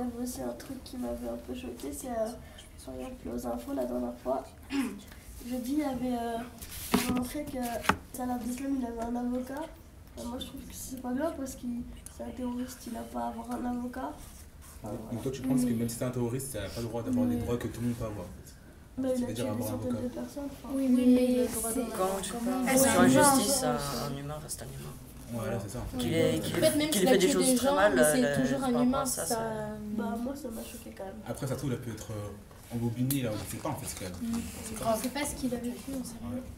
y avait aussi un truc qui m'avait un peu choqué, c'est par exemple aux infos la dernière fois. Jeudi, il y avait montré que Salah Abdeslam il avait un avocat. Moi je trouve que c'est pas bien parce que c'est un terroriste, il n'a pas à avoir un avocat. Donc toi tu penses que même si t'es un terroriste, t'as pas le droit d'avoir les droits que tout le monde peut avoir en fait. Mais il a tué des centaines de personnes. Oui, mais Quand tu parles sur injustice, un humain reste un humain. Voilà, c'est ça. Qu'il ait fait des choses très mal, c'est toujours un humain. Bah moi ça m'a choqué quand même. Après ça trouve, il peut être embobiné là, on ne sait pas en fait ce qu'il a. On ne sait pas ce qu'il a vécu, on sait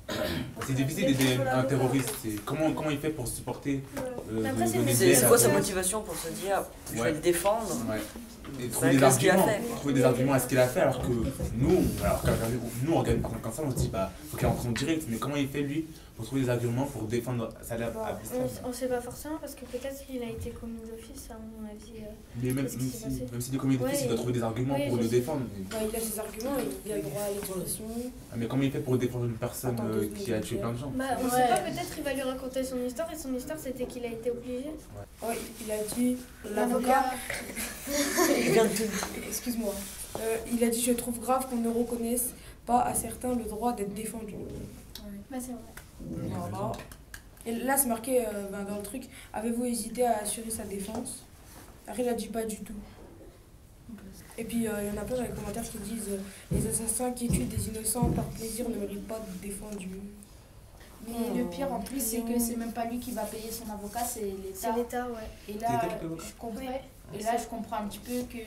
pas. C'est difficile d'aider un terroriste, comment il fait pour supporter c'est quoi sa motivation pour se dire je vais le défendre et trouver des arguments à ce qu'il a fait alors que nous quand ça on se dit bah faut qu'il rentre en direct, mais comment il fait lui pour trouver des arguments pour défendre Salah Abdeslam? On ne sait pas forcément parce que peut-être qu'il a été commis d'office à mon avis. Mais même s'il est commis d'office, il doit trouver des arguments pour le défendre. Il a ses arguments, il a le droit à l'expression. Mais comment il fait pour défendre une personne qui a tué plein de gens? Bah, on ne sait pas, peut-être il va lui raconter son histoire et son histoire c'était qu'il a été obligé. Ouais, il a dit l'avocat. Excuse-moi. Il a dit je trouve grave qu'on ne reconnaisse pas à certains le droit d'être défendu. Bah c'est vrai. Voilà. Et là c'est marqué dans le truc, avez-vous hésité à assurer sa défense? Après il a dit pas du tout. Et puis il y en a plein dans les commentaires qui disent les assassins qui tuent des innocents par plaisir ne méritent pas d'être défendus. Mais le pire en plus, c'est que c'est même pas lui qui va payer son avocat, c'est l'État. C'est l'État, ouais. Et là, je comprends un petit peu que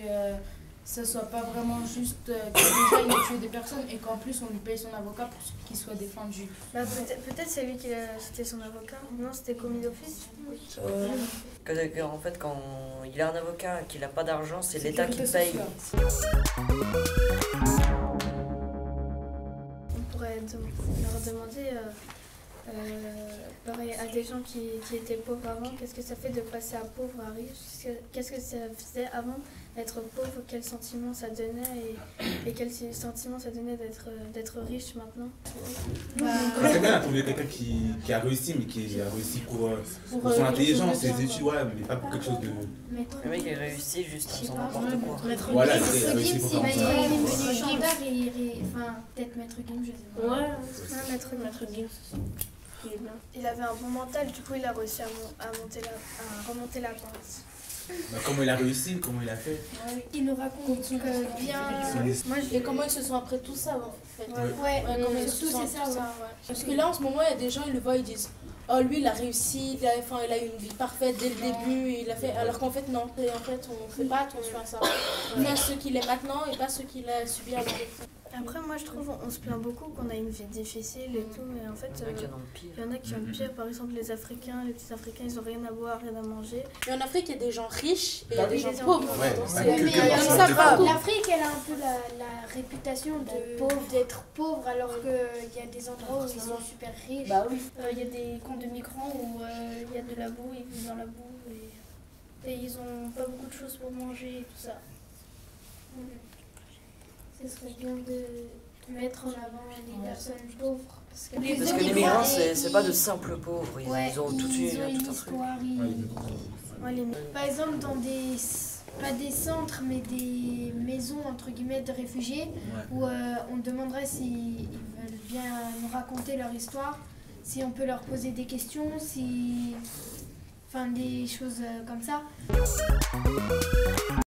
ça soit pas vraiment juste que déjà il a tué des personnes et qu'en plus on lui paye son avocat pour qu'il soit défendu. Bah, peut-être c'est lui qui c'était son avocat. Non, c'était commis d'office. En fait, quand il a un avocat et qu'il n'a pas d'argent, c'est l'État qui paye. On pourrait leur demander pareil, à des gens qui étaient pauvres avant, qu'est-ce que ça fait de passer à pauvre à riche? Qu'est-ce que ça faisait avant d'être pauvre? Quel sentiment ça donnait et quel sentiment ça donnait d'être riche maintenant? C'est bien de trouver quelqu'un qui a réussi, mais qui a réussi pour son intelligence, ses études, mais pas pour quelque chose de... Le mec il réussit juste en faisant n'importe quoi. Voilà, il a réussi pour faire peut-être Maître Gims, je sais pas. Ouais, Maître Gims. Il avait un bon mental, du coup il a réussi à remonter la pente. Comment il a réussi, comment il a fait? Il nous raconte bien. Moi, et comment ils se sont après tout ça en fait. Surtout c'est ça. Parce que là en ce moment il y a des gens, ils le voient, ils disent oh lui il a réussi, il a eu une vie parfaite dès le début, il a fait, alors qu'en fait non, et en fait on fait pas attention à ça. Il y a ce qu'il est maintenant et pas ce qu'il a subi avant. Après moi je trouve on se plaint beaucoup qu'on a une vie difficile et tout, mais en fait il y en a qui ont le pire, par exemple les petits Africains ils ont rien à boire, rien à manger. Mais en Afrique il y a des gens riches et il y a des gens pauvres. L'Afrique elle a un peu la réputation d'être pauvre alors qu'il y a des endroits où ils sont super riches. Il y a des camps de migrants où il y a de la boue, ils vivent dans la boue et ils ont pas beaucoup de choses pour manger et tout ça. Ce serait bien de mettre en avant les personnes pauvres. Parce que les migrants, c'est pas de simples pauvres, ils ont tout un truc. Par exemple, dans pas des centres, mais des maisons entre guillemets de réfugiés, où on demanderait s'ils veulent bien nous raconter leur histoire, si on peut leur poser des questions, des choses comme ça.